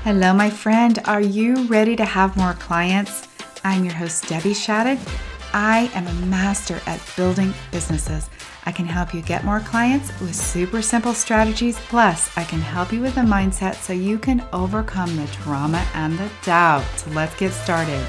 Hello, my friend. Are you ready to have more clients? I'm your host, Debbie Shadid. I am a master at building businesses. I can help you get more clients with super simple strategies. Plus, I can help you with a mindset so you can overcome the drama and the doubt. So let's get started.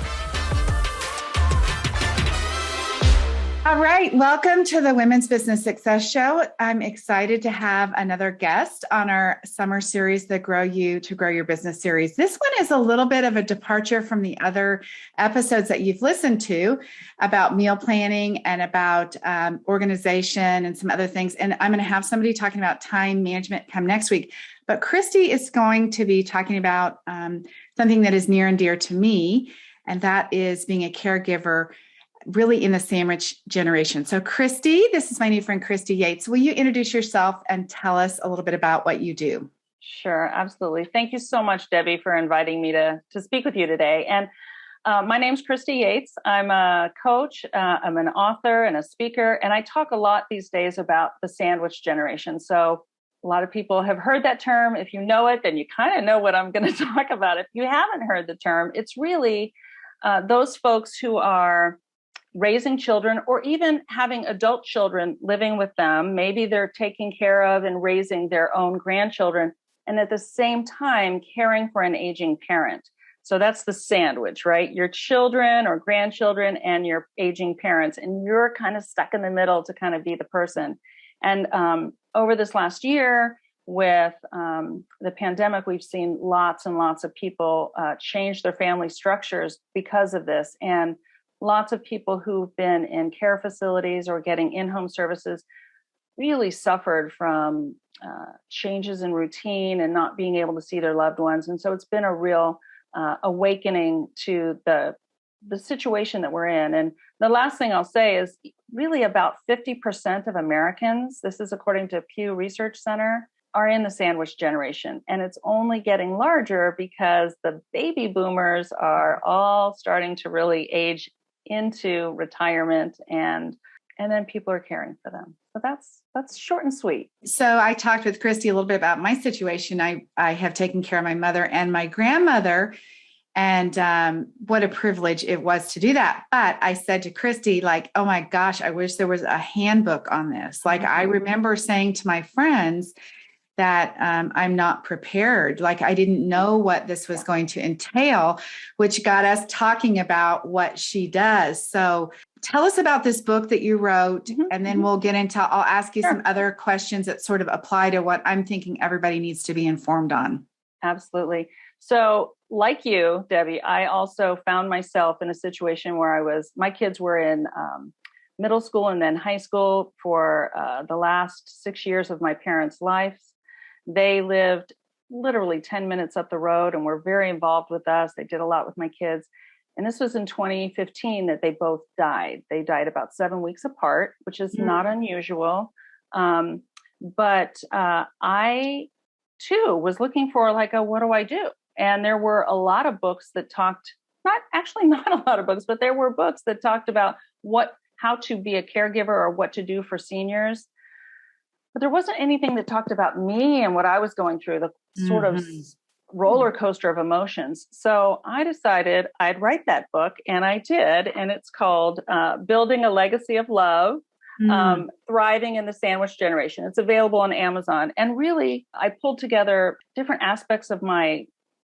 All right, welcome to the Women's Business Success Show. I'm excited to have another guest on our summer series, the Grow You to Grow Your Business series. This one is a little bit of a departure from the other episodes that you've listened to about meal planning and about organization and some other things. And I'm going to have somebody talking about time management come next week. But Christy is going to be talking about something that is near and dear to me, and that is being a caregiver really in the sandwich generation. So Christy, this is my new friend, Christy Yates. Will you introduce yourself and tell us a little bit about what you do? Sure, absolutely. Thank you so much, Debbie, for inviting me to speak with you today. And my name's Christy Yates. I'm a coach, I'm an author and a speaker, and I talk a lot these days about the sandwich generation. So a lot of people have heard that term. If you know it, then you kind of know what I'm going to talk about. If you haven't heard the term, it's really those folks who are raising children or even having adult children living with them. Maybe they're taking care of and raising their own grandchildren, and at the same time caring for an aging parent. So that's the sandwich, right? Your children or grandchildren and your aging parents, and you're kind of stuck in the middle to kind of be the person. And over this last year with the pandemic, we've seen lots and lots of people change their family structures because of this. And lots of people who've been in care facilities or getting in-home services really suffered from changes in routine and not being able to see their loved ones. And so it's been a real awakening to the situation that we're in. And the last thing I'll say is really about 50% of Americans, this is according to Pew Research Center, are in the sandwich generation. And it's only getting larger because the baby boomers are all starting to really age into retirement, and then people are caring for them. So that's short and sweet. So I talked with Christy a little bit about my situation. I have taken care of my mother and my grandmother, and what a privilege it was to do that. But I said to Christy, like, oh my gosh, I wish there was a handbook on this. Like, I remember saying to my friends that I'm not prepared. Like, I didn't know what this was going to entail, which got us talking about what she does. So tell us about this book that you wrote, and then we'll get into, I'll ask you some other questions that sort of apply to what I'm thinking everybody needs to be informed on. Absolutely. So like you, Debbie, I also found myself in a situation where my kids were in middle school and then high school for the last 6 years of my parents' lives. They lived literally 10 minutes up the road and were very involved with us. They did a lot with my kids. And this was in 2015 that they both died. They died about 7 weeks apart, which is not unusual. But I, too, was looking for what do I do? And there were a lot of books that talked, not a lot of books, but there were books that talked about how to be a caregiver or what to do for seniors. But there wasn't anything that talked about me and what I was going through, the sort of roller coaster of emotions. So I decided I'd write that book, and I did. And it's called Building a Legacy of Love, Thriving in the Sandwich Generation. It's available on Amazon. And really, I pulled together different aspects of my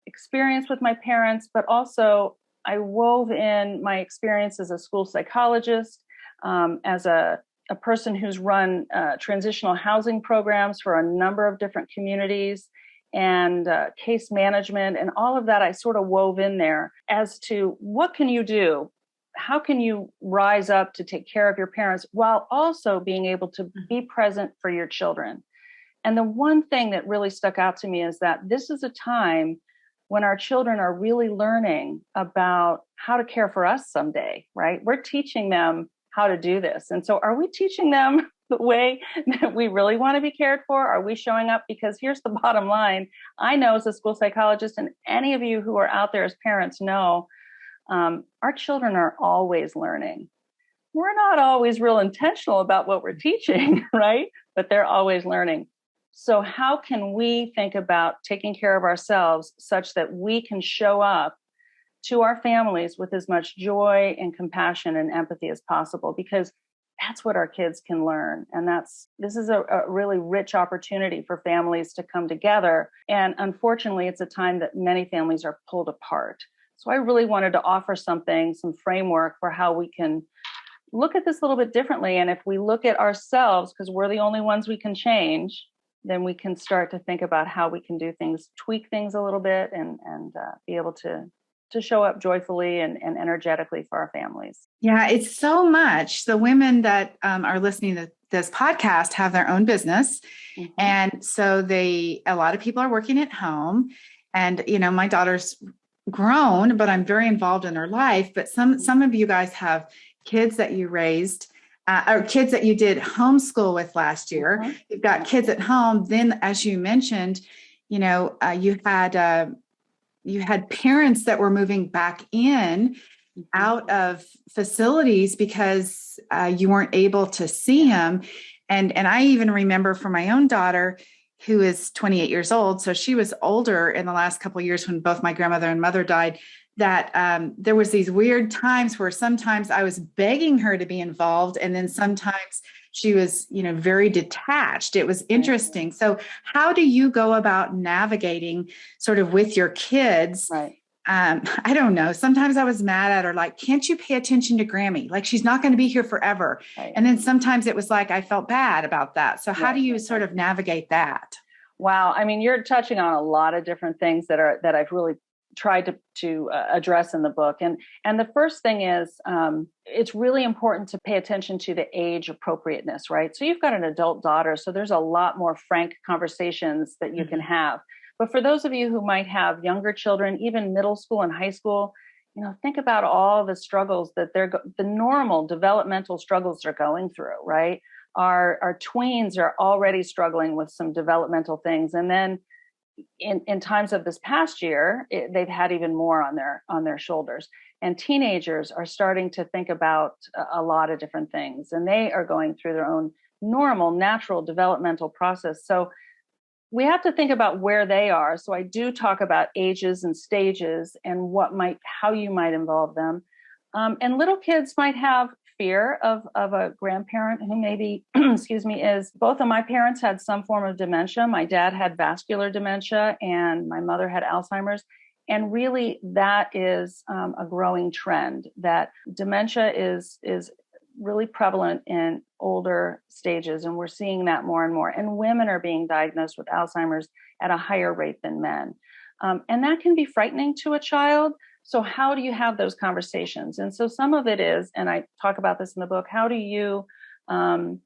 experience with my parents, but also I wove in my experience as a school psychologist, as a person who's run transitional housing programs for a number of different communities, and case management, and all of that I sort of wove in there as to what can you do? How can you rise up to take care of your parents while also being able to be present for your children? And the one thing that really stuck out to me is that this is a time when our children are really learning about how to care for us someday, right? We're teaching them how to do this. And so are we teaching them the way that we really want to be cared for? Are we showing up? Because here's the bottom line. I know as a school psychologist, and any of you who are out there as parents know, our children are always learning. We're not always real intentional about what we're teaching, right? But they're always learning. So how can we think about taking care of ourselves such that we can show up to our families with as much joy and compassion and empathy as possible? Because that's what our kids can learn. And this is a really rich opportunity for families to come together. And unfortunately, it's a time that many families are pulled apart. So I really wanted to offer some framework for how we can look at this a little bit differently. And if we look at ourselves, because we're the only ones we can change, then we can start to think about how we can do things, tweak things a little bit, and be able to show up joyfully and energetically for our families. Yeah, it's so much. The women that are listening to this podcast have their own business. Mm-hmm. And so a lot of people are working at home. And, my daughter's grown, but I'm very involved in her life. But some of you guys have kids that you raised or kids that you did homeschool with last year. Mm-hmm. You've got kids at home. Then, as you mentioned, you had parents that were moving back in out of facilities because you weren't able to see him. And I even remember for my own daughter, who is 28 years old, so she was older in the last couple of years when both my grandmother and mother died, that there was these weird times where sometimes I was begging her to be involved, and then sometimes she was, very detached. It was interesting. So how do you go about navigating sort of with your kids? Right. I don't know. Sometimes I was mad at her, like, can't you pay attention to Grammy? Like, she's not going to be here forever. Right. And then sometimes it was like, I felt bad about that. So how do you sort of navigate that? Wow. I mean, you're touching on a lot of different things that I've really tried to address in the book. And the first thing is, it's really important to pay attention to the age appropriateness, right? So you've got an adult daughter, so there's a lot more frank conversations that you can have. But for those of you who might have younger children, even middle school and high school, think about all the struggles that the normal developmental struggles they're going through, right? Our tweens are already struggling with some developmental things. And then in times of this past year, they've had even more on their shoulders. And teenagers are starting to think about a lot of different things, and they are going through their own normal, natural developmental process. So we have to think about where they are. So I do talk about ages and stages and how you might involve them. And little kids might have fear of a grandparent who maybe, is both of my parents had some form of dementia. My dad had vascular dementia and my mother had Alzheimer's. And really that is a growing trend, that dementia is really prevalent in older stages. And we're seeing that more and more. And women are being diagnosed with Alzheimer's at a higher rate than men. And that can be frightening to a child. So how do you have those conversations? And so some of it is, and I talk about this in the book, how do you, and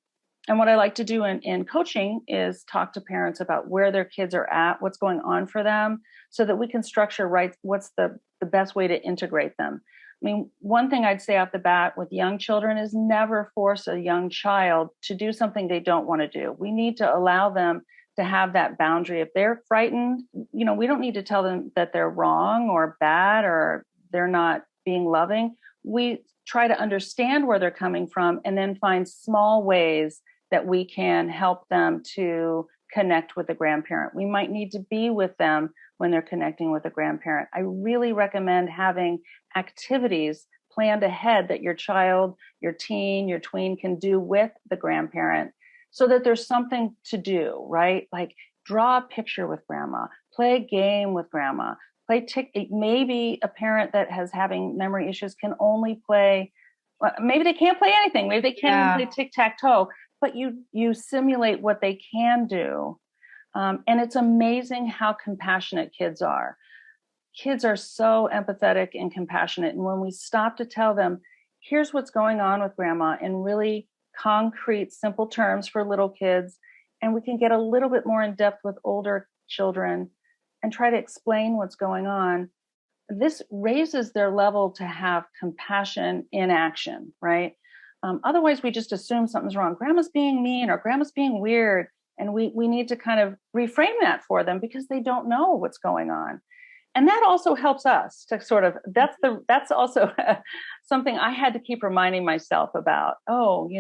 what I like to do in coaching is talk to parents about where their kids are at, what's going on for them, so that we can structure what's the best way to integrate them. I mean, one thing I'd say off the bat with young children is never force a young child to do something they don't want to do. We need to allow them to have that boundary. If they're frightened, we don't need to tell them that they're wrong or bad or they're not being loving. We try to understand where they're coming from and then find small ways that we can help them to connect with a grandparent. We might need to be with them when they're connecting with a grandparent. I really recommend having activities planned ahead that your child, your teen, your tween can do with the grandparent, so that there's something to do, right? Like draw a picture with grandma, play a game with grandma, maybe a parent that has having memory issues can only play, maybe they can't play anything. Maybe they can't even play tic-tac-toe, but you simulate what they can do. And it's amazing how compassionate kids are. Kids are so empathetic and compassionate. And when we stop to tell them, here's what's going on with grandma in really concrete, simple terms for little kids, and we can get a little bit more in depth with older children and try to explain what's going on, this raises their level to have compassion in action, right? Otherwise, we just assume something's wrong. Grandma's being mean or grandma's being weird. And we need to kind of reframe that for them because they don't know what's going on. And that also helps us to sort of, that's also something I had to keep reminding myself about. Oh,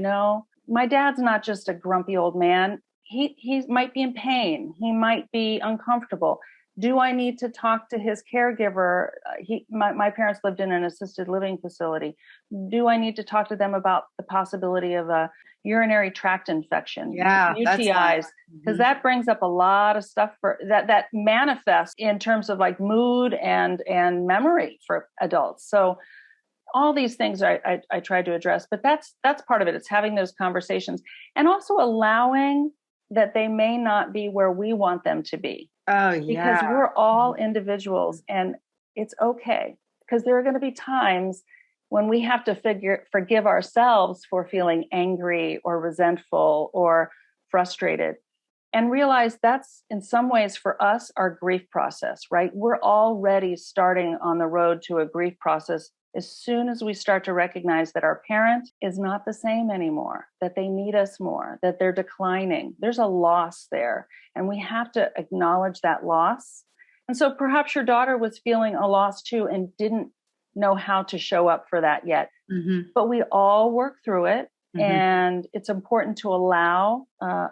my dad's not just a grumpy old man. he might be in pain. He might be uncomfortable. Do I need to talk to his caregiver? My parents lived in an assisted living facility. Do I need to talk to them about the possibility of a urinary tract infection, Yeah, UTIs? Because that brings up a lot of stuff for that manifests in terms of like mood and memory for adults. So all these things I try to address, but that's part of it. It's having those conversations and also allowing that they may not be where we want them to be. Oh, yeah. Because we're all individuals, and it's okay. Because there are going to be times when we have to forgive ourselves for feeling angry or resentful or frustrated, and realize that's in some ways for us our grief process, right? We're already starting on the road to a grief process as soon as we start to recognize that our parent is not the same anymore, that they need us more, that they're declining. There's a loss there, and we have to acknowledge that loss. And so perhaps your daughter was feeling a loss too and didn't know how to show up for that yet. But we all work through it. And it's important to allow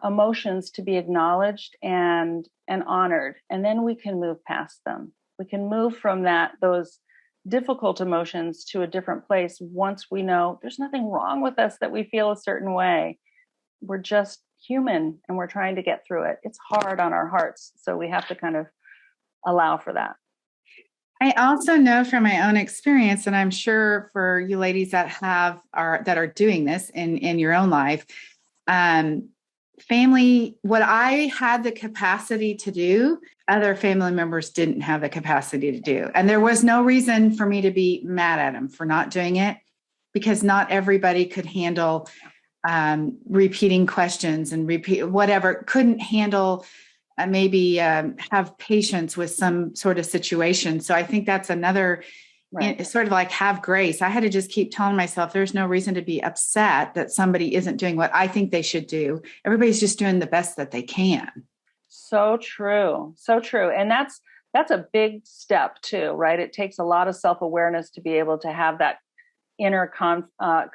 emotions to be acknowledged and honored. And then we can move past them. We can move from those difficult emotions to a different place once we know there's nothing wrong with us that we feel a certain way. We're just human and we're trying to get through it. It's hard on our hearts. So we have to kind of allow for that. I also know from my own experience, and I'm sure for you ladies that are doing this in your own life, family, what I had the capacity to do, other family members didn't have the capacity to do. And there was no reason for me to be mad at them for not doing it, because not everybody could handle repeating questions and couldn't handle maybe have patience with some sort of situation. So I think that's another sort of like have grace. I had to just keep telling myself there's no reason to be upset that somebody isn't doing what I think they should do. Everybody's just doing the best that they can. So true. So true. And that's a big step too, right? It takes a lot of self-awareness to be able to have that inner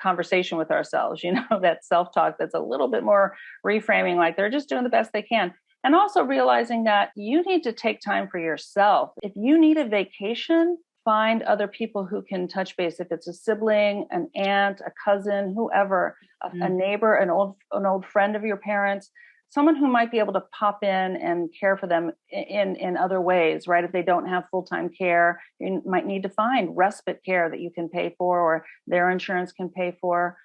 conversation with ourselves, that self-talk that's a little bit more reframing, like they're just doing the best they can. And also realizing that you need to take time for yourself. If you need a vacation, find other people who can touch base. If it's a sibling, an aunt, a cousin, whoever, a neighbor, an old friend of your parents, someone who might be able to pop in and care for them in other ways, right? If they don't have full-time care, you might need to find respite care that you can pay for or their insurance can pay for.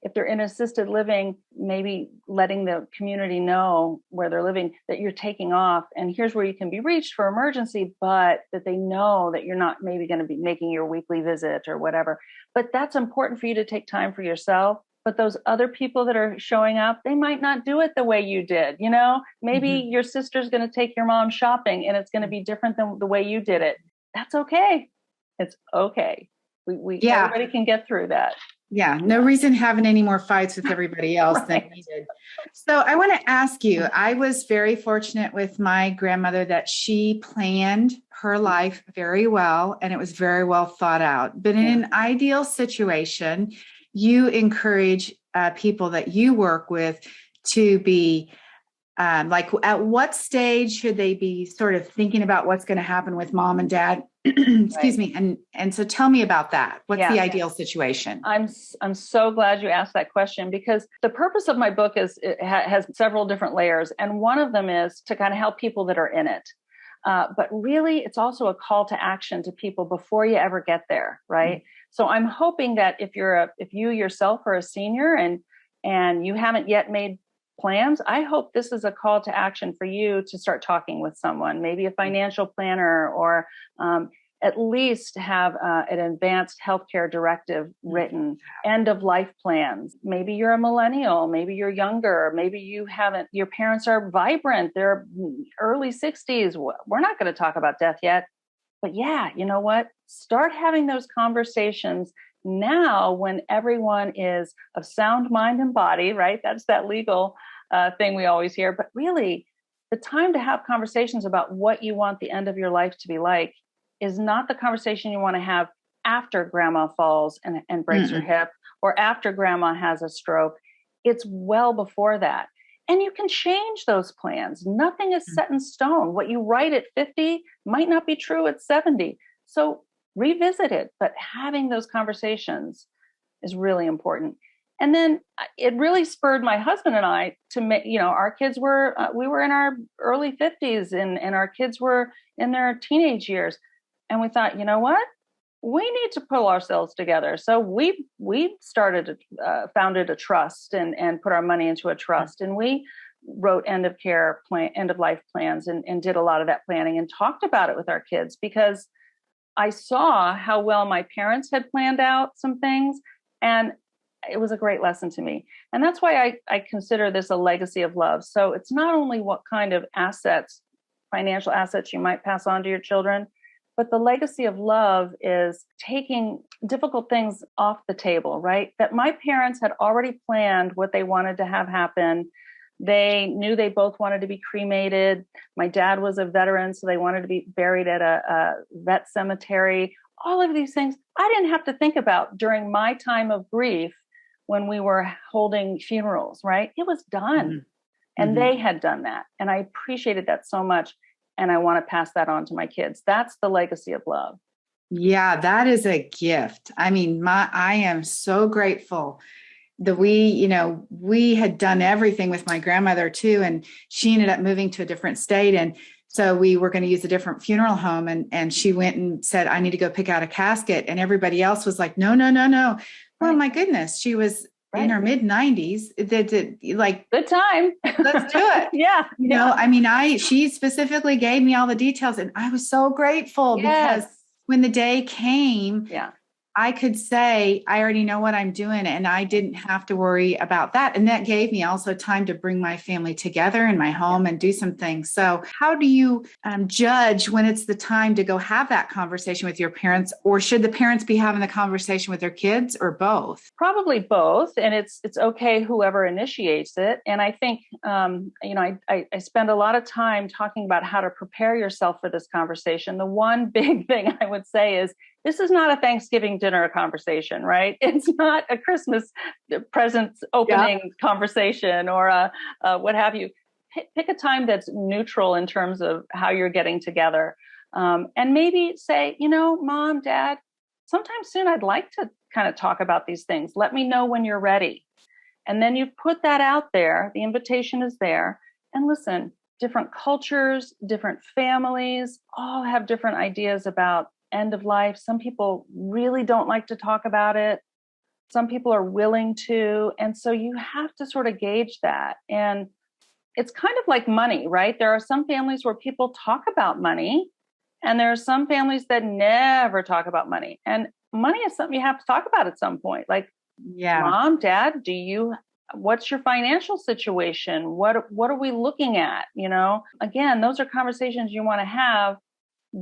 If they're in assisted living, maybe letting the community know where they're living that you're taking off and here's where you can be reached for emergency, but that they know that you're not maybe going to be making your weekly visit or whatever. But that's important for you to take time for yourself. But those other people that are showing up, they might not do it the way you did. Maybe your sister's going to take your mom shopping and it's going to be different than the way you did it. That's okay. It's okay. Everybody can get through that. Yeah, no reason having any more fights with everybody else than needed. So I want to ask you, I was very fortunate with my grandmother that she planned her life very well and it was very well thought out. But in an ideal situation, you encourage people that you work with to be like, at what stage should they be sort of thinking about what's going to happen with mom and dad? Excuse me. And so tell me about that. What's the ideal situation? I'm so glad you asked that question because the purpose of my book is it has several different layers. And one of them is to kind of help people that are in it. But really, it's also a call to action to people before you ever get there, right? So I'm hoping that if you yourself are a senior and you haven't yet made plans, I hope this is a call to action for you to start talking with someone, maybe a financial planner, or at least have an advanced healthcare directive written, end of life plans. Maybe you're a millennial, maybe you're younger, maybe your parents are vibrant, they're early 60s. We're not going to talk about death yet. But yeah, you know what? Start having those conversations now when everyone is of sound mind and body, right? That's that legal thing we always hear. But really, the time to have conversations about what you want the end of your life to be like is not the conversation you want to have after grandma falls and breaks her hip or after grandma has a stroke. It's well before that. And you can change those plans. Nothing is set in stone. What you write at 50 might not be true at 70. So revisit it. But having those conversations is really important. And then it really spurred my husband and I to make, our kids were, we were in our early 50s and our kids were in their teenage years. And we thought, you know what? We need to pull ourselves together. So we founded a trust and put our money into a trust. And we wrote end of life plans and did a lot of that planning and talked about it with our kids, because I saw how well my parents had planned out some things. And it was a great lesson to me. And that's why I consider this a legacy of love. So it's not only what kind of assets, financial assets you might pass on to your children, but the legacy of love is taking difficult things off the table, right? That my parents had already planned what they wanted to have happen. They knew they both wanted to be cremated. My dad was a veteran, so they wanted to be buried at a vet cemetery. All of these things I didn't have to think about during my time of grief when we were holding funerals, right? It was done. Mm-hmm. And they had done that. And I appreciated that so much. And I want to pass that on to my kids. That's the legacy of love. Yeah, that is a gift. I mean, I am so grateful that we had done everything with my grandmother too. And she ended up moving to a different state. And so we were going to use a different funeral home. And she went and said, I need to go pick out a casket. And everybody else was like, no. Well, right. My goodness, she was in her mid 90s. Like, good time. Let's do it. Yeah. I mean, she specifically gave me all the details, and I was so grateful because when the day came, I could say, I already know what I'm doing, and I didn't have to worry about that. And that gave me also time to bring my family together in my home and do some things. So how do you judge when it's the time to go have that conversation with your parents, or should the parents be having the conversation with their kids, or both? Probably both. And it's okay, whoever initiates it. And I think, I spend a lot of time talking about how to prepare yourself for this conversation. The one big thing I would say is, this is not a Thanksgiving dinner conversation, right? It's not a Christmas presents opening conversation or a what have you. Pick a time that's neutral in terms of how you're getting together. And maybe say, Mom, Dad, sometime soon I'd like to kind of talk about these things. Let me know when you're ready. And then you put that out there. The invitation is there. And listen, different cultures, different families all have different ideas about end of life. Some people really don't like to talk about it. Some people are willing to. And so you have to sort of gauge that. And it's kind of like money, right? There are some families where people talk about money, and there are some families that never talk about money. And money is something you have to talk about at some point. Like, Mom, Dad, what's your financial situation? What are we looking at? Again, those are conversations you want to have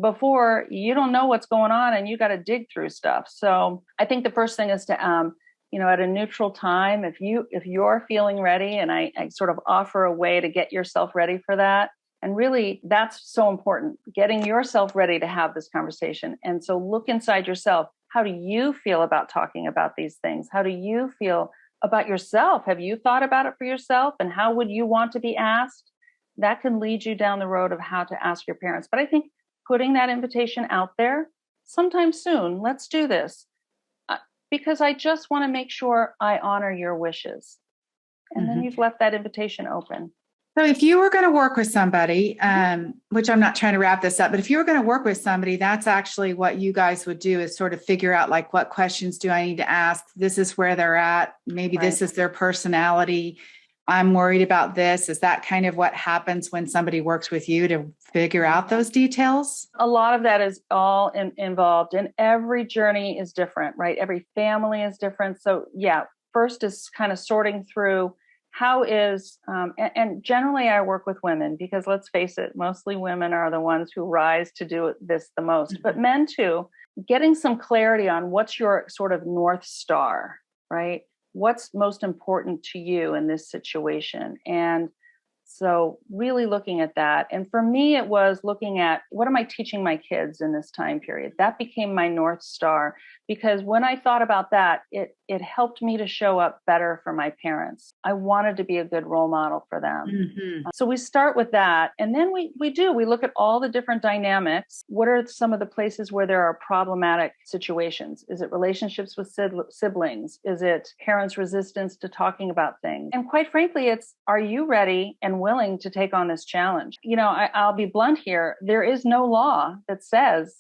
before you don't know what's going on and you got to dig through stuff. So I think the first thing is to, at a neutral time, if you're feeling ready, and I sort of offer a way to get yourself ready for that. And really, that's so important, getting yourself ready to have this conversation. And so look inside yourself. How do you feel about talking about these things? How do you feel about yourself? Have you thought about it for yourself? And how would you want to be asked? That can lead you down the road of how to ask your parents. But I think putting that invitation out there sometime soon, let's do this, because I just want to make sure I honor your wishes. And then you've left that invitation open. So if you were going to work with somebody, which I'm not trying to wrap this up, but if you were going to work with somebody, that's actually what you guys would do, is sort of figure out, like, what questions do I need to ask? This is where they're at. Maybe this is their personality. I'm worried about this. Is that kind of what happens when somebody works with you, to figure out those details? A lot of that is all involved, and every journey is different, right? Every family is different. So first is kind of sorting through how is, and generally I work with women, because let's face it, mostly women are the ones who rise to do this the most, but men too, getting some clarity on what's your sort of North Star, right? What's most important to you in this situation? And so really looking at that. And for me, it was looking at, what am I teaching my kids in this time period? That became my North Star, because when I thought about that, it it helped me to show up better for my parents. I wanted to be a good role model for them. Mm-hmm. So we start with that. And then we look at all the different dynamics. What are some of the places where there are problematic situations? Is it relationships with siblings? Is it parents' resistance to talking about things? And quite frankly, it's, are you ready and willing to take on this challenge? You know, I'll be blunt here. There is no law that says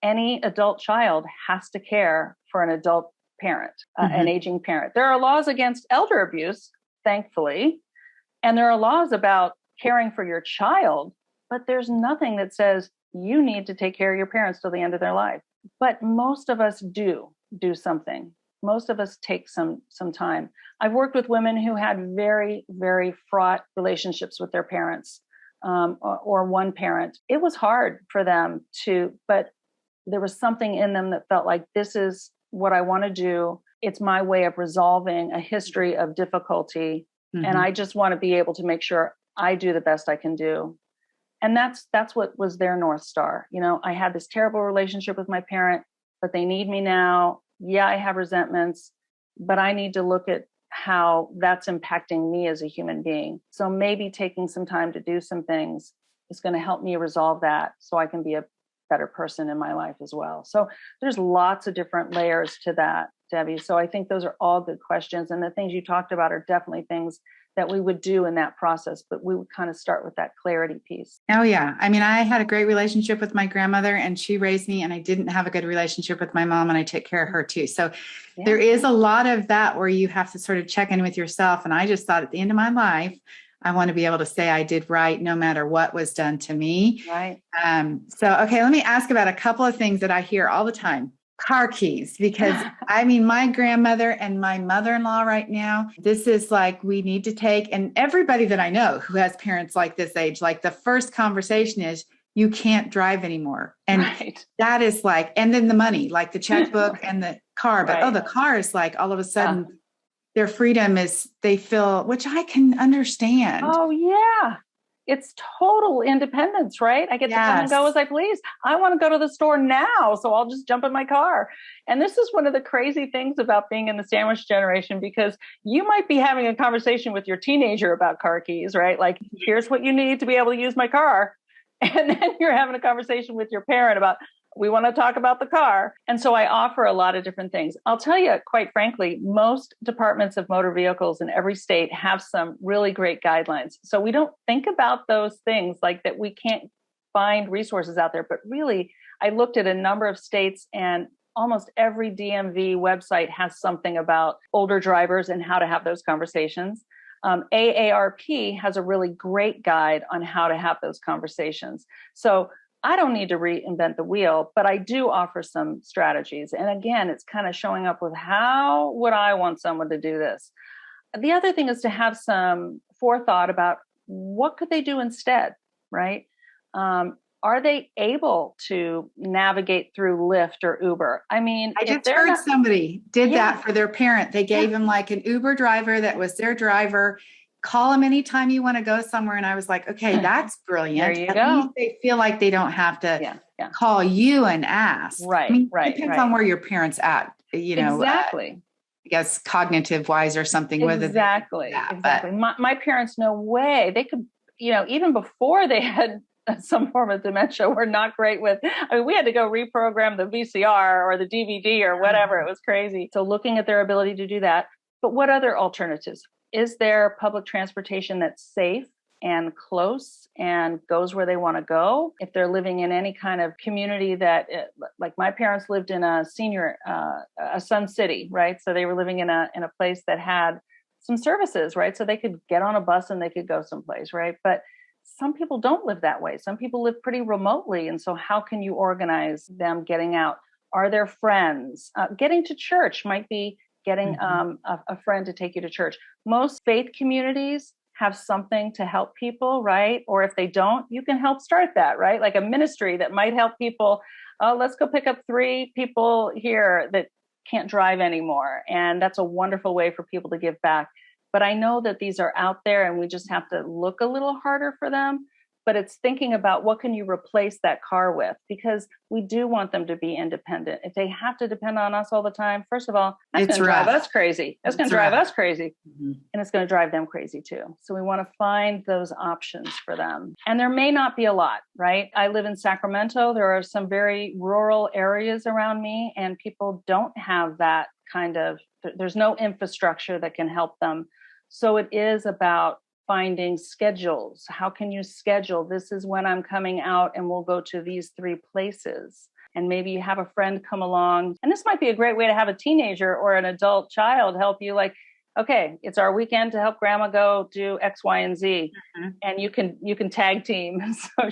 any adult child has to care for an adult parent, an aging parent. There are laws against elder abuse, thankfully, and there are laws about caring for your child, but there's nothing that says you need to take care of your parents till the end of their life. But most of us do something. Most of us take some time. I've worked with women who had very, very fraught relationships with their parents, or one parent. It was hard for them but there was something in them that felt like, this is what I want to do. It's my way of resolving a history of difficulty. And I just want to be able to make sure I do the best I can do. And that's what was their North Star. You know, I had this terrible relationship with my parent, but they need me now. Yeah, I have resentments, but I need to look at how that's impacting me as a human being. So maybe taking some time to do some things is going to help me resolve that so I can be a better person in my life as well. So there's lots of different layers to that, Debbie. So I think those are all good questions. And the things you talked about are definitely things that we would do in that process, but we would kind of start with that clarity piece. Oh, yeah. I mean, I had a great relationship with my grandmother and she raised me, and I didn't have a good relationship with my mom and I took care of her too. So there is a lot of that where you have to sort of check in with yourself. And I just thought at the end of my life, I want to be able to say I did right no matter what was done to me. Right. Okay, let me ask about a couple of things that I hear all the time. Car keys, because I mean, my grandmother and my mother-in-law right now, this is like, we need to take, and everybody that I know who has parents like this age, like the first conversation is, you can't drive anymore. And that is like, and then the money, like the checkbook and the car, but the car is like, all of a sudden their freedom is, they feel, which I can understand. Oh yeah. It's total independence, right? I get to come and go as I please. I want to go to the store now, so I'll just jump in my car. And this is one of the crazy things about being in the sandwich generation, because you might be having a conversation with your teenager about car keys, right? Like, here's what you need to be able to use my car. And then you're having a conversation with your parent about, we want to talk about the car. And so I offer a lot of different things. I'll tell you, quite frankly, most departments of motor vehicles in every state have some really great guidelines. So we don't think about those things like that. We can't find resources out there. But really, I looked at a number of states, and almost every DMV website has something about older drivers and how to have those conversations. AARP has a really great guide on how to have those conversations. So I don't need to reinvent the wheel, but I do offer some strategies. And again, it's kind of showing up with, how would I want someone to do this? The other thing is to have some forethought about what could they do instead, right? Are they able to navigate through Lyft or Uber? I mean, I just heard somebody did that for their parent. They gave them like an Uber driver that was their driver. Call them anytime you want to go somewhere. And I was like, okay, that's brilliant. There you go. Least they feel like they don't have to call you and ask. Right, I mean, it depends on where your parent's at, you know. Exactly. I guess cognitive wise or something. Exactly. My parents, no way. They could, you know, even before they had some form of dementia, were not great with, I mean, we had to go reprogram the VCR or the DVD or whatever. It was crazy. So looking at their ability to do that. But what other alternatives? Is there public transportation that's safe and close and goes where they want to go? If they're living in any kind of community that, like my parents lived in a Sun City, right? So they were living in a place that had some services, right? So they could get on a bus and they could go someplace, right? But some people don't live that way. Some people live pretty remotely. And so how can you organize them getting out? Are there friends? Getting to church might be getting a friend to take you to church. Most faith communities have something to help people, right? Or if they don't, you can help start that, right? Like a ministry that might help people. Oh, let's go pick up 3 people here that can't drive anymore. And that's a wonderful way for people to give back. But I know that these are out there and we just have to look a little harder for them. but it's thinking about what can you replace that car with, because we do want them to be independent. If they have to depend on us all the time, first of all, that's going to drive us crazy. That's going to drive us crazy. Mm-hmm. And it's going to drive them crazy too. So we want to find those options for them. And there may not be a lot, right? I live in Sacramento. There are some very rural areas around me, and people don't have that kind of, there's no infrastructure that can help them. So it is about finding schedules. How can you schedule? This is when I'm coming out and we'll go to these 3 places. And maybe you have a friend come along. And this might be a great way to have a teenager or an adult child help you, like, okay, it's our weekend to help grandma go do X, Y, and Z. Mm-hmm. And you can tag team. So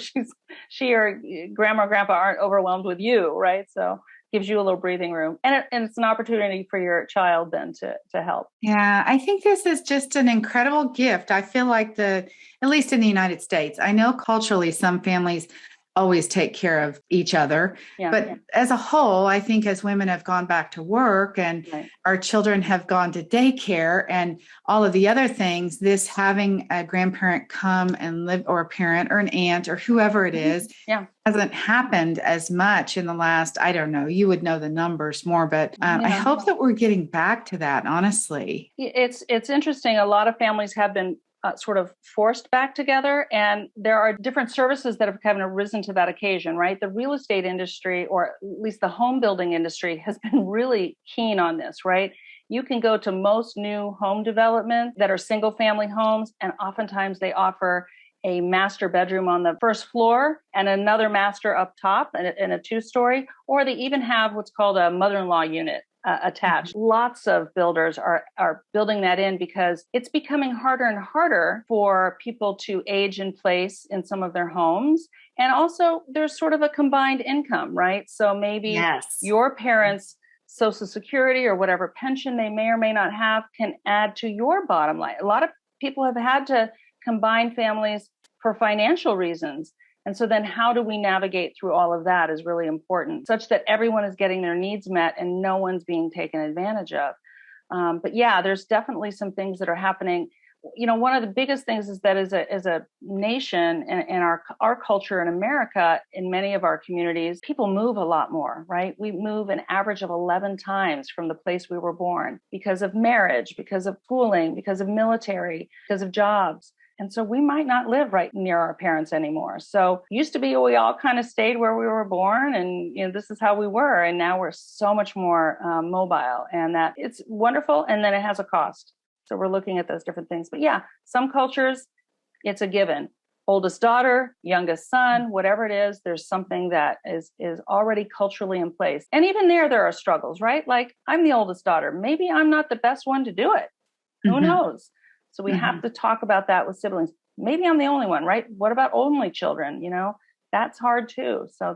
she or grandma or grandpa aren't overwhelmed with you, right? So gives you a little breathing room. And it's an opportunity for your child then to help. Yeah, I think this is just an incredible gift. I feel like at least in the United States, I know culturally some families always take care of each other. Yeah, but as a whole, I think as women have gone back to work and our children have gone to daycare and all of the other things, this having a grandparent come and live, or a parent or an aunt or whoever it is, hasn't happened as much in the last, I don't know, you would know the numbers more, but I hope that we're getting back to that, honestly. It's interesting. A lot of families have been sort of forced back together. And there are different services that have kind of risen to that occasion, right? The real estate industry, or at least the home building industry, has been really keen on this, right? You can go to most new home development that are single family homes, and oftentimes they offer a master bedroom on the first floor and another master up top in a 2-story, or they even have what's called a mother-in-law unit attached. Mm-hmm. Lots of builders are building that in because it's becoming harder and harder for people to age in place in some of their homes. And also there's sort of a combined income, right? So maybe your parents' Social Security or whatever pension they may or may not have can add to your bottom line. A lot of people have had to combine families for financial reasons. And so then how do we navigate through all of that is really important, such that everyone is getting their needs met and no one's being taken advantage of. But yeah, there's definitely some things that are happening. You know, one of the biggest things is that as a nation and our culture in America, in many of our communities, people move a lot more, right? We move an average of 11 times from the place we were born because of marriage, because of schooling, because of military, because of jobs. And so we might not live right near our parents anymore. So used to be we all kind of stayed where we were born, and this is how we were. And now we're so much more mobile, and that it's wonderful. And then it has a cost. So we're looking at those different things. But yeah, some cultures, it's a given. Oldest daughter, youngest son, whatever it is, there's something that is already culturally in place. And even there are struggles, right? Like, I'm the oldest daughter. Maybe I'm not the best one to do it. Who knows? So we have to talk about that with siblings. Maybe I'm the only one, right? What about only children? That's hard too. So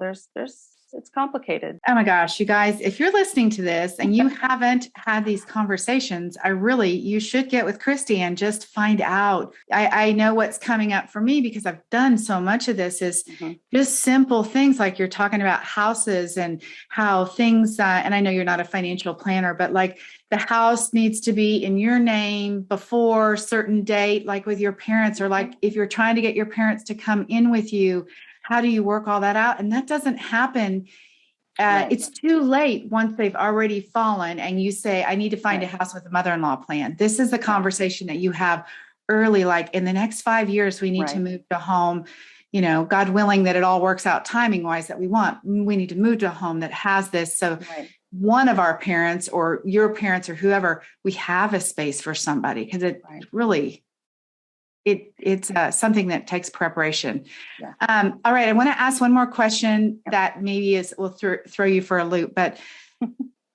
it's complicated. Oh my gosh, you guys, if you're listening to this and you haven't had these conversations, you should get with Christy and just find out. I know what's coming up for me because I've done so much of this is just simple things like you're talking about houses and how things, and I know you're not a financial planner, but like the house needs to be in your name before a certain date, like with your parents, or like if you're trying to get your parents to come in with you, how do you work all that out? And that doesn't happen. It's too late once they've already fallen and you say, I need to find a house with a mother-in-law plan. This is the conversation that you have early, like in the next 5 years, we need to move to a home, God willing that it all works out timing wise that we need to move to a home that has this. So one of our parents or your parents or whoever, we have a space for somebody because it really, it's something that takes preparation. Yeah. All right. I want to ask one more question that maybe will throw you for a loop, but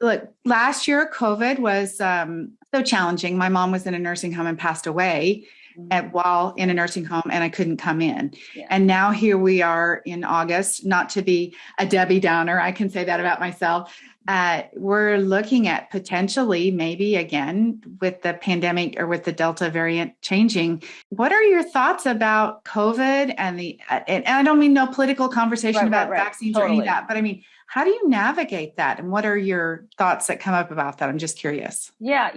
look, last year, COVID was so challenging. My mom was in a nursing home and passed away while in a nursing home, and I couldn't come in. Yeah. And now here we are in August, not to be a Debbie Downer, I can say that about myself. We're looking at potentially maybe again with the pandemic or with the Delta variant changing. What are your thoughts about COVID and and I don't mean no political conversation about vaccines or any of that, but I mean, how do you navigate that? And what are your thoughts that come up about that? I'm just curious. Yeah,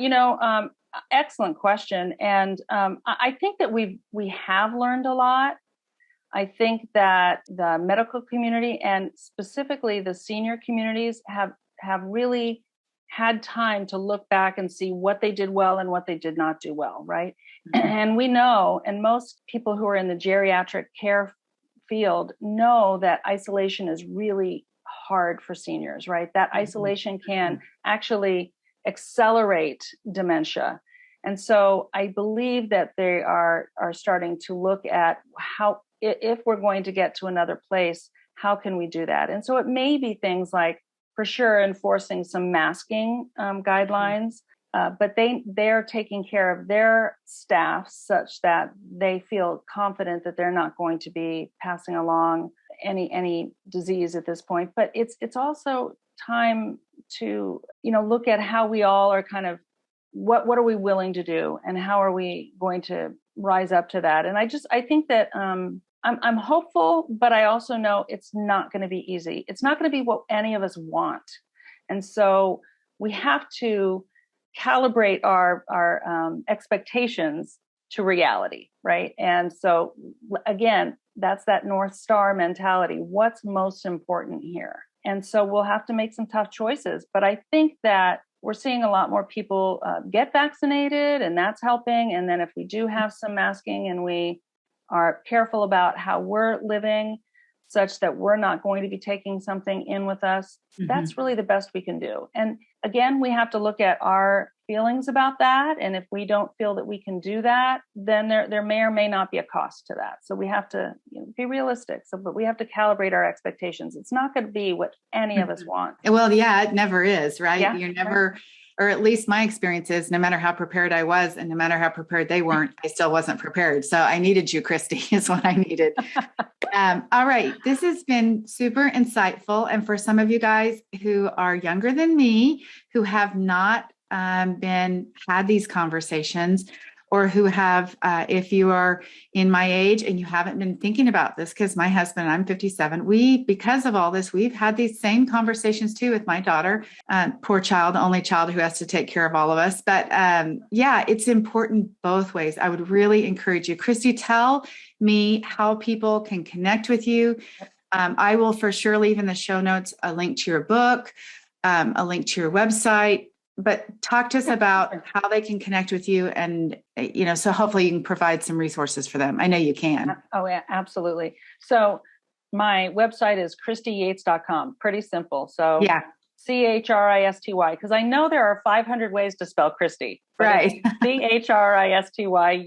excellent question. And I think that we have learned a lot. I think that the medical community and specifically the senior communities have really had time to look back and see what they did well and what they did not do well, right? Mm-hmm. And we know, and most people who are in the geriatric care field know that isolation is really hard for seniors, right? That isolation can actually accelerate dementia. And so I believe that they are starting to look at how, if we're going to get to another place, how can we do that? And so it may be things like, for sure, enforcing some masking guidelines, but they're taking care of their staff such that they feel confident that they're not going to be passing along any disease at this point. But it's also time to, look at how we all are kind of, what are we willing to do and how are we going to rise up to that? And I think that I'm hopeful, but I also know it's not going to be easy. It's not going to be what any of us want. And so we have to calibrate our expectations to reality, right? And so again, that's that North Star mentality. What's most important here? And so we'll have to make some tough choices. But I think that we're seeing a lot more people get vaccinated, and that's helping. And then if we do have some masking and we are careful about how we're living such that we're not going to be taking something in with us, that's really the best we can do. And again, we have to look at our feelings about that. And if we don't feel that we can do that, then there may or may not be a cost to that. So we have to be realistic. But we have to calibrate our expectations. It's not going to be what any of us want. Well, yeah, it never is, right? Yeah, You're never, or at least my experience is, no matter how prepared I was and no matter how prepared they weren't, I still wasn't prepared. So I needed you, Christy, is what I needed. All right. This has been super insightful. And for some of you guys who are younger than me, who have not had these conversations, or who have, if you are in my age and you haven't been thinking about this, because my husband, I'm 57, because of all this, we've had these same conversations too with my daughter, poor child, the only child who has to take care of all of us. But yeah, it's important both ways. I would really encourage you. Christy, tell me how people can connect with you. I will for sure leave in the show notes a link to your book, a link to your website. But talk to us about how they can connect with you, and, so hopefully you can prisode some resources for them. I know you can. Oh, yeah, absolutely. So my website is ChristyYates.com. Pretty simple. So yeah, Christy, because I know there are 500 ways to spell Christy. Right. Christy,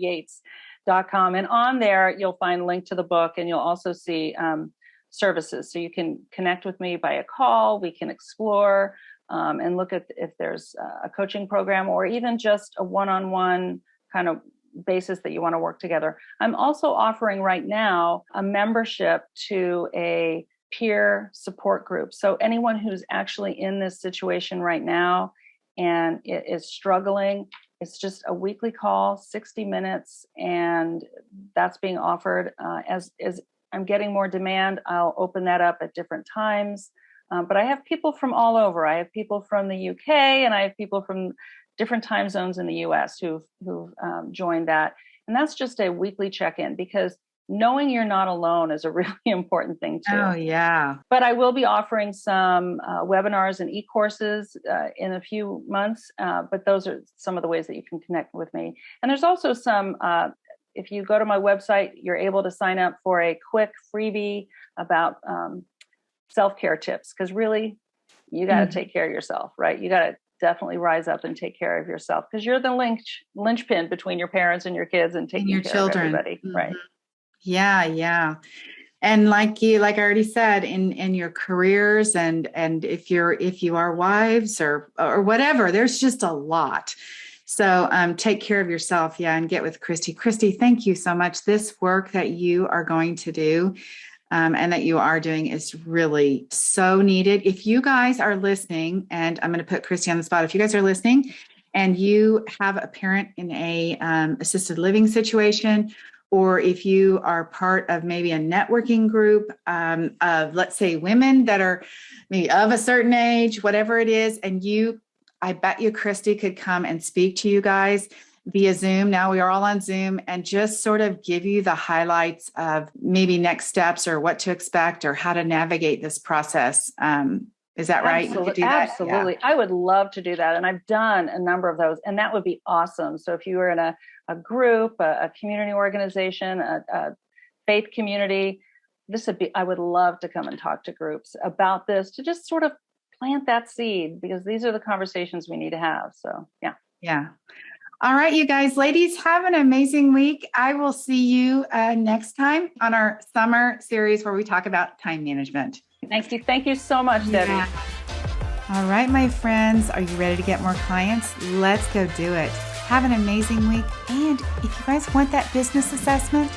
Yates.com. And on there, you'll find a link to the book, and you'll also see services. So you can connect with me by a call. We can explore and look at if there's a coaching program or even just a one-on-one kind of basis that you want to work together. I'm also offering right now a membership to a peer support group. So anyone who's actually in this situation right now and is struggling, it's just a weekly call, 60 minutes, and that's being offered. As I'm getting more demand, I'll open that up at different times. But I have people from all over. I have people from the UK, and I have people from different time zones in the US who've joined that. And that's just a weekly check-in, because knowing you're not alone is a really important thing too. Oh, yeah. But I will be offering some webinars and e-courses in a few months. But those are some of the ways that you can connect with me. And there's also some, if you go to my website, you're able to sign up for a quick freebie about self-care tips, because really you got to take care of yourself, right? You got to definitely rise up and take care of yourself, because you're the linchpin between your parents and your kids and taking your care children. of everybody, right? Yeah. And like I already said, in your careers and if you are wives or whatever, there's just a lot. So take care of yourself. Yeah. And get with Christy. Christy, thank you so much. This work that you are going to do and that you are doing is really so needed. If you guys are listening, and I'm going to put Christy on the spot, if you guys are listening and you have a parent in a assisted living situation, or if you are part of maybe a networking group of, let's say, women that are maybe of a certain age, whatever it is, and I bet you Christy could come and speak to you guys via Zoom. Now we are all on Zoom, and just sort of give you the highlights of maybe next steps or what to expect or how to navigate this process. Is that right? Absolutely. Absolutely. Yeah. I would love to do that. And I've done a number of those, and that would be awesome. So if you were in a group, a community organization, a faith community, I would love to come and talk to groups about this, to just sort of plant that seed, because these are the conversations we need to have. So, yeah. Yeah. All right, you guys, ladies, have an amazing week. I will see you next time on our summer series where we talk about time management. Thank you. Thank you so much, Debbie. Yeah. All right, my friends, are you ready to get more clients? Let's go do it. Have an amazing week. And if you guys want that business assessment,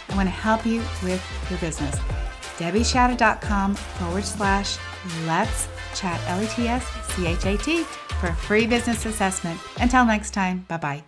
I want to help you with your business. DebbieShadid.com/let's chat, LETSCHAT, for a free business assessment. Until next time, bye-bye.